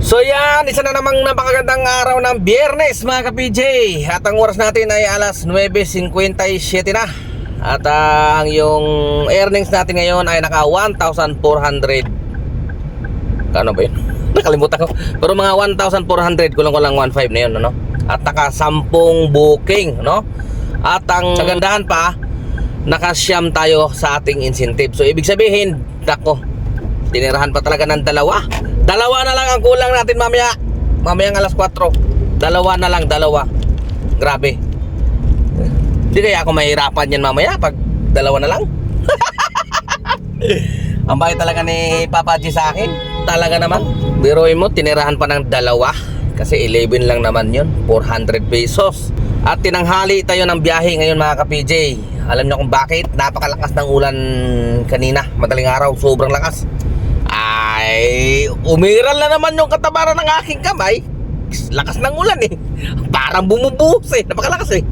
So yan, isa na namang napakagandang araw ng Biyernes mga ka-PJ. At ang oras natin ay alas 9:57 na. At ang yung earnings natin ngayon ay naka 1,400. Kano ba yun? Nakalimutan ko. Pero mga 1,400, kulang 1,500 na yun, ano? At naka 10 booking, no? At ang kagandahan pa, naka-siyam tayo sa ating incentive. So ibig sabihin, nako, tinirahan pa talaga ng dalawa. Dalawa na lang ang kulang natin mamaya. Mamayang alas 4. Dalawa na lang, dalawa. Grabe. Hindi kaya ako mahirapan yan mamaya pag dalawa na lang. Ang bahay talaga ni Papa G sa akin. Talaga naman. Biruin mo, tinirahan pa ng dalawa. Kasi 11 lang naman yun. 400 pesos. At tinanghali tayo ng biyahe ngayon mga ka-PJ. Alam niyo kung bakit? Napakalakas ng ulan kanina. Madaling araw, sobrang lakas. Ay, umiral na naman yung katabaran ng aking kamay. Lakas ng ulan eh. Parang bumubuhos eh. Napakalakas eh.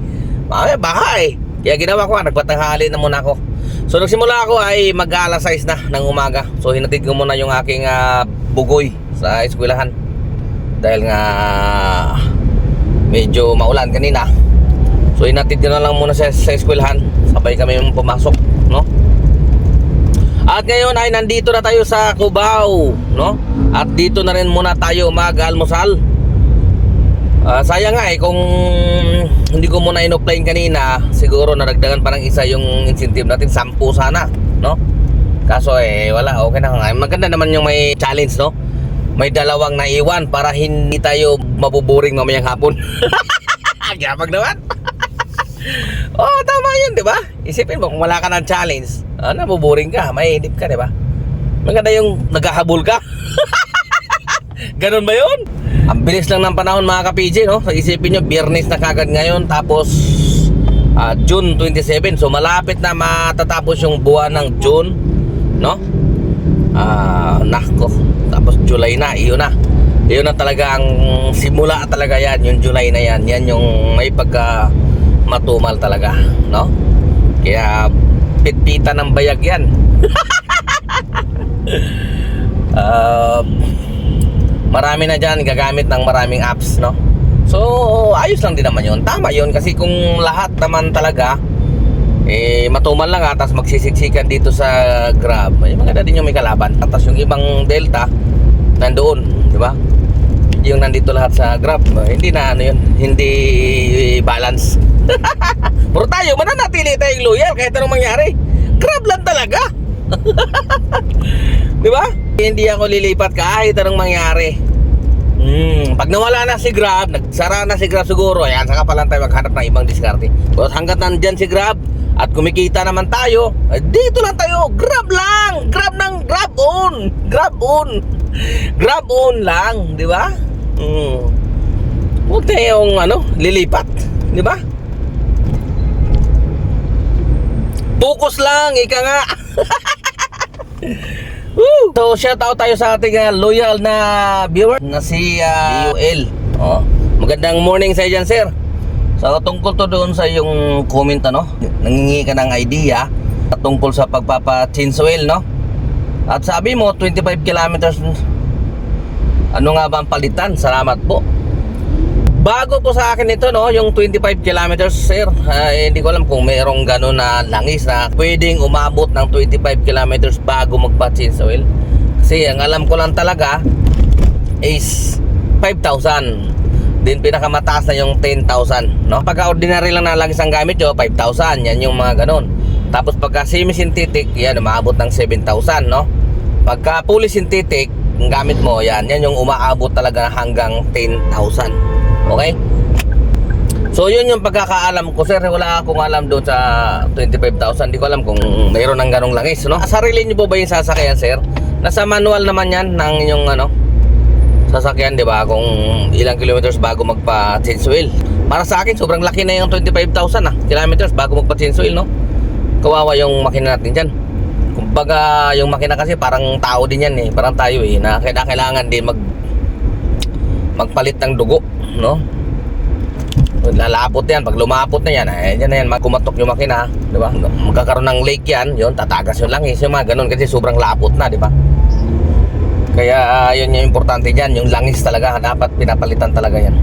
Baka eh. Kaya ginawa ko, nagpatanghali na muna ako. So nagsimula ako ay mag-alas 6 na ng umaga. So hinatid ko muna yung aking bugoy sa eskwelahan. Dahil nga medyo maulan kanina. So hinatid ko na lang muna sa eskwelahan. Sabay kami pumasok, no? At ngayon ay nandito na tayo sa Cubao, no? At dito na rin muna tayo mag-almusal. Sayang nga eh, kung hindi ko muna in-offline kanina, siguro naragdagan pa ng isa yung incentive natin, 10 sana, no? Kaso eh, wala, okay na. Maganda naman yung may challenge, no? May dalawang naiwan para hindi tayo mabuboring mamayang hapon. Gyapag naman. Oh, tama yun, di ba? Isipin mo, kung wala ka ng challenge, nabuboring ka, mainip ka, di ba? Maganda yung naghahabol ka. Ganun ba yun? Ang bilis lang ng panahon mga ka-PJ, no? So, isipin nyo, Biyernes na kagad ngayon, tapos June 27. So malapit na matatapos yung buwan ng June, no? Nako, tapos July na, iyon na. Iyon na talaga ang simula talaga yan, yung July na yan. Yan yung may pagka matumal talaga, no? Kaya pitpitan ng bayag yan. Marami na dyan gagamit ng maraming apps, no? So ayos lang din naman yun. Tama yun kasi kung lahat naman talaga matumal lang at magsisiksikan dito sa Grab, maganda din yung may kalaban. At yung ibang Delta nandoon, di ba? Yung nandito lahat sa Grab, hindi na ano yun, hindi balance. Pero tayo, mananatili tayong loyal kahit anong mangyari. Grab lang talaga. Di ba? Hindi ako lilipat kahit anong mangyari. Pag nawala na si Grab, nagsara na si Grab siguro, ayan, saka pa lang tayo maghanap ng ibang diskarte. But hanggat nandyan si Grab at kumikita naman tayo, dito lang tayo. Grab lang. Grab ng Grab on. Grab on. Grab on lang, di ba? Huwag tayong lilipat, di ba? Focus lang, ika nga. So shout out tayo sa ating loyal na viewer na si UL. Magandang morning sa iyo dyan, sir. So tungkol to doon sa yung comment, nangingi ka ng idea tungkol sa pagpapa-change oil, no? At sabi mo 25 kilometers. Ano nga ba ang palitan? Salamat po. Bago po sa akin ito, no, yung 25 kilometers, sir. Hindi ko alam kung mayroong gano'n na langis na pwedeng umabot ng 25 kilometers bago magpa-change oil. Kasi ang alam ko lang talaga is 5,000. Then pinakamataas na yung 10,000, no? Pagka ordinary lang na langis ang gamit nyo, 5,000. Yan yung mga gano'n. Tapos pagka semi-synthetic, yan, umaabot ng 7,000, no? Pagka fully synthetic, ang gamit mo, yan yung umaabot talaga hanggang 10,000. Okay? So yun yung pagkakaalam ko, sir. Wala akong alam doon sa 25,000. Hindi ko alam kung mayroon ng ganong langis, no? Sarili nyo po ba yung sasakyan, sir? Nasa manual naman yan ng yung sasakyan, di ba? Kung ilang kilometers bago magpa-change oil. Para sa akin, sobrang laki na yung 25,000 kilometers bago magpa-change oil, no? Kawawa yung makina natin dyan. Kumbaga yung makina kasi parang tao din yan eh. Parang tayo eh, na kailangan din magpalit ng dugo, no? Lalapot yan, pag lumapot na yan, yan na yan, kumatok yung makina, di ba? Magkakaroon ng leak yan, yun, tatagas yung langis, yung mga ganun kasi sobrang lapot na, di ba? Kaya yun yung importante dyan. Yung langis talaga, dapat pinapalitan talaga yan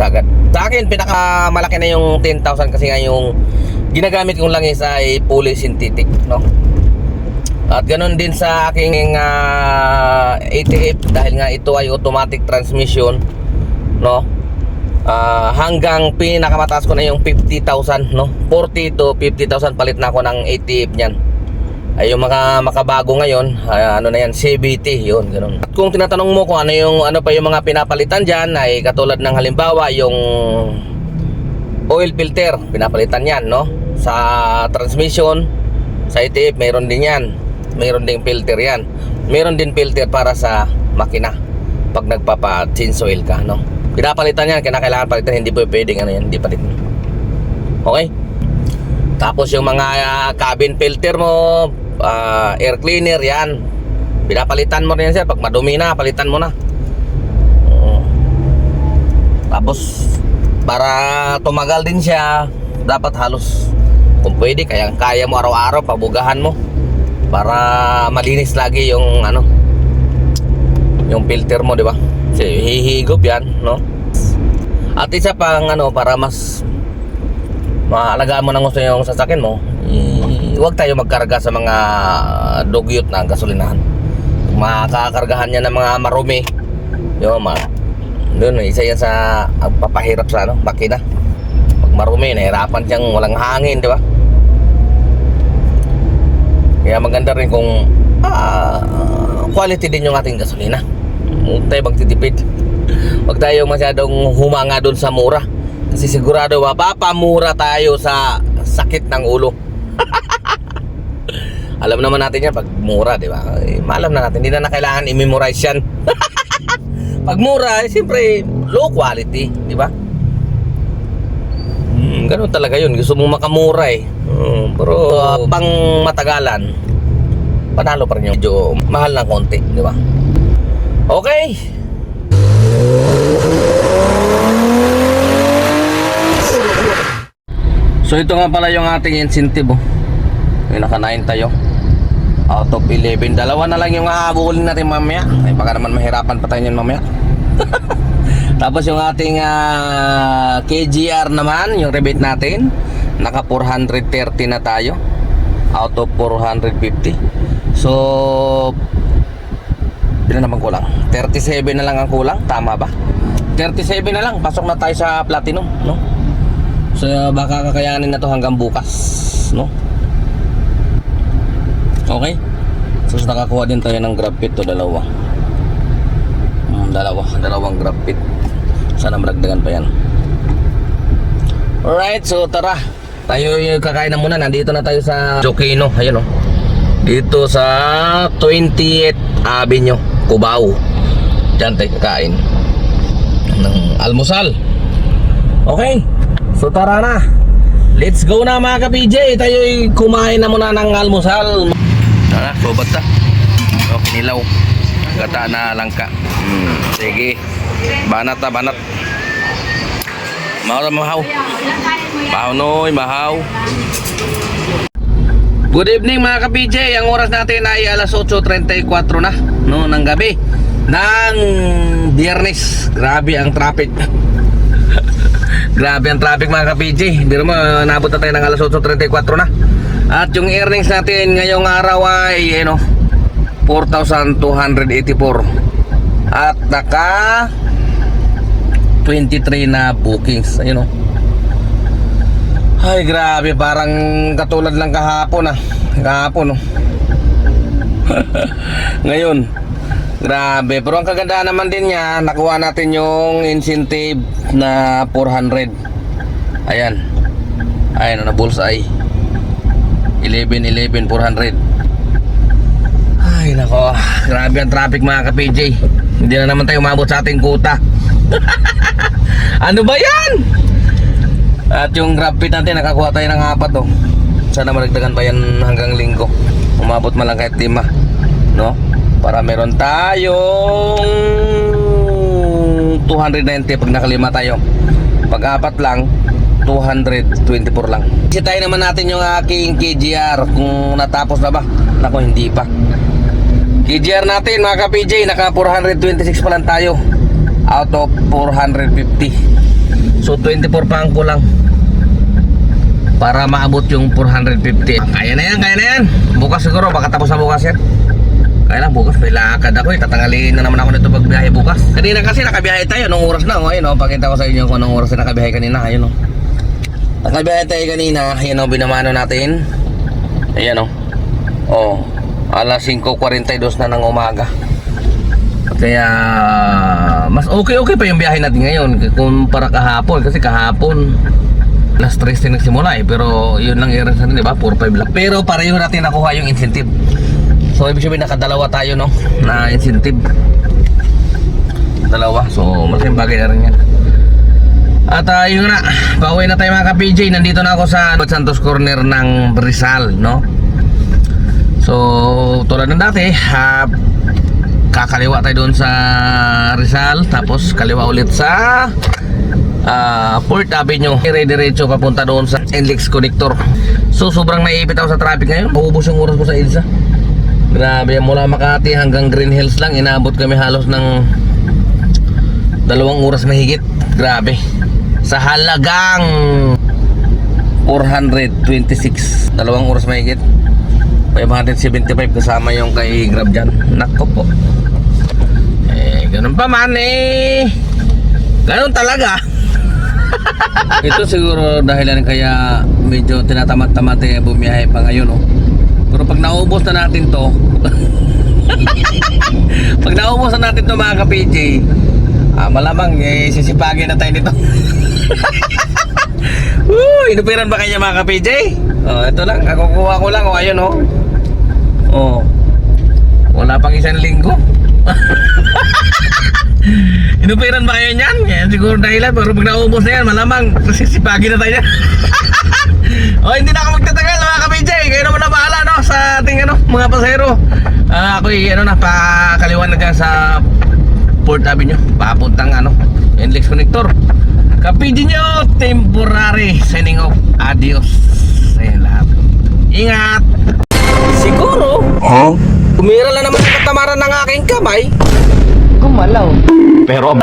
kagad. Sa akin, pinakamalaki na yung 10,000 kasi nga yung ginagamit kong langis ay fully synthetic, no? At ganun din sa aking ATF, dahil nga ito ay automatic transmission, no? Hanggang pinakamataas ko na yung 50,000, no? 40 to 50,000 palit na ako ng ATF niyan. Ay yung mga makabago ngayon, ano na yan, CVT, yun, ganun. At kung tinatanong mo kung ano pa yung mga pinapalitan diyan, ay katulad ng halimbawa yung oil filter, pinapalitan yan, no? Sa transmission, sa ATF, mayroon din yan. Mayroon ding filter yan. Mayroon din filter para sa makina pag nagpapa-change oil ka, no? Pinapalitan yan, kailangan palitan, hindi po pwedeng ano yan, hindi palitan. Okay? Tapos yung mga cabin filter mo, air cleaner yan, pinapalitan mo rin yan, sir. Pag madumi na, palitan mo na. Tapos para tumagal din siya, dapat halos kung pwede, kaya mo araw-araw pabugahan mo para malinis lagi yung ano, yung filter mo, di ba? Kasi hihigop yan, no? At isa pang ano, para mas maalagaan mo ng gusto yung sasakyan mo, huwag tayo magkarga sa mga dugyot na gasolinahan. Makakargahan niya ng mga marumi, yung doon, isa yan sa pagpapahirap sa ano, makina. Pag marumi, nahirapan siyang walang hangin, di ba? Kaya maganda rin kung quality din yung ating gasolina. Huwag tayo magtitipid. Huwag tayo masyadong humanga doon sa mura. Kasi sigurado mapapamura tayo sa sakit ng ulo. Alam naman natin yan pag mura, di ba? Maalam na natin, hindi na kailangan i-memorize yan. Pag mura, siyempre low quality, di ba? Ganun talaga yun. Gusto mong makamura eh. Pero pang matagalan, panalo pa rin yung medyo mahal ng konti, di ba? Okay. So ito nga pala yung ating incentive, oh. May naka 9 tayo out of 11. Dalawa na lang yung hahabulin natin mamaya. Ay baka naman mahirapan pa tayo yan mamaya. Tapos yung ating KGR naman, yung rebate natin, naka 430 na tayo out of 450. So ilan naman kulang? 37 na lang ang kulang, tama ba? 37 na lang, pasok na tayo sa platinum, no? So baka kakayanin na to hanggang bukas, no? Okay. So nakakuha din tayo ng grab pit to, dalawang grab pit. Sana maragdagan pa yan. Alright, so tara. Tayo yung kakain na muna. Nandito na tayo sa Jokino. Ayun, oh. Dito sa 28th Avenue, Cubao. Diyan tayo kakain ng almusal. Okay. So tara na. Let's go na mga ka-PJ. Tayo kumain na muna ng almusal. Tara, sobat ta. O, kinilaw. Gata na langka. Sige. Banat ta, banat. Mahaw na mahaw. Mahaw noy, mahaw. Good evening mga ka-PJ. Ang oras natin ay alas 8:34 na, no, ng gabi ng Biyernes. Grabe ang traffic. Grabe ang traffic mga ka-PJ. Biro mo, nabot na tayo ng alas 8:34 na. At yung earnings natin ngayong araw ay 4,284. At naka 23 na bookings. Ayun, oh. Ay grabe, parang katulad lang kahapon, kahapon, oh. Ngayon grabe, pero ang kaganda naman din niya, nakuha natin yung incentive na 400. Ayan, ayan, na bullseye 11, 400. Ay nako, grabe ang traffic mga ka-PJ. Hindi na naman tayo umabot sa ating kuta. Ano ba yan? At yung grab pit natin, nakakuha tayo ng 4, oh. Sana maragdagan pa yan hanggang linggo. Umabot man lang kahit 5, no? Para meron tayong 290 pag nakalima tayo. Pag 4 lang, 224 lang. Sitayin naman natin yung aking KGR kung natapos na ba. Nako, hindi pa. GGR natin mga ka-PJ, naka 426 pa lang tayo out of 450. So 24 pa ang kulang para maabot yung 450. Kaya na yan. Bukas siguro, baka tapos na bukas yan. Kaya lang bukas, may lakad ako eh. Tatangaliin na naman ako nito pag biyahe bukas. Kanina kasi nakabiyahe tayo, nung oras na. Ayun o, pakita ko sa inyo kung anong oras na nakabiyahe kanina. Ayun o. Nakabiyahe tayo kanina. Ayun o, binamano natin. Ayan o. O, alas 5:42 na ng umaga. Kaya mas okay pa yung biyahe natin ngayon kumpara kahapon. Kasi kahapon alas 3 din nagsimula eh. Pero yun lang i-rest natin, diba? 4-5 lang. Pero pareho natin nakuha yung incentive. So ibig sabihin nakadalawa tayo, no? Na incentive. Dalawa. So malaking bagay na rin yan. At yun na, pauwi na tayo mga ka-PJ. Nandito na ako sa Santos Corner ng Rizal, no? So tulad ng dati, kakaliwa tayo doon sa Rizal. Tapos kaliwa ulit sa Port Avenue, dire-diretso papunta doon sa NLEX Connector. So sobrang naiipit ako sa traffic ngayon. Maubos yung oras ko sa EDSA. Grabe, mula Makati hanggang Green Hills lang, inaabot kami halos ng 2 oras mahigit. Grabe. Sa halagang 426, 2 oras mahigit. 575 kasama yung kay Grab dyan. Nako po. Ganun pa man eh. Ganun talaga. Ito siguro dahilan kaya medyo tinatamad-tamad bumiyahe pa ngayon, no? Pero pag naubos na natin to pag naubos na natin to mga ka-PJ, malamang sisipagin na tayo nito. Inupiran ba kanya mga ka-PJ? Ito lang, kakukuha ko lang. Ayun wala pang 1 linggo. Inupiran ba kayo niyan? Yan siguro dahilan. Pero pag naubos na yan, malamang sisipagin na tayo. Hindi na ako magtatagal mga ka-PJ. Kayo naman na bahala, no? Sa ating mga pasahero. Ako'y pakaliwan na dyan sa Port Avenue, papuntang NLEX Connector. Ka-PJ nyo, temporary signing off. Adios sa inyo lahat. Ingat. Siguro umira lang naman ang katamaran ng aking kamay. Gumalaw. Pero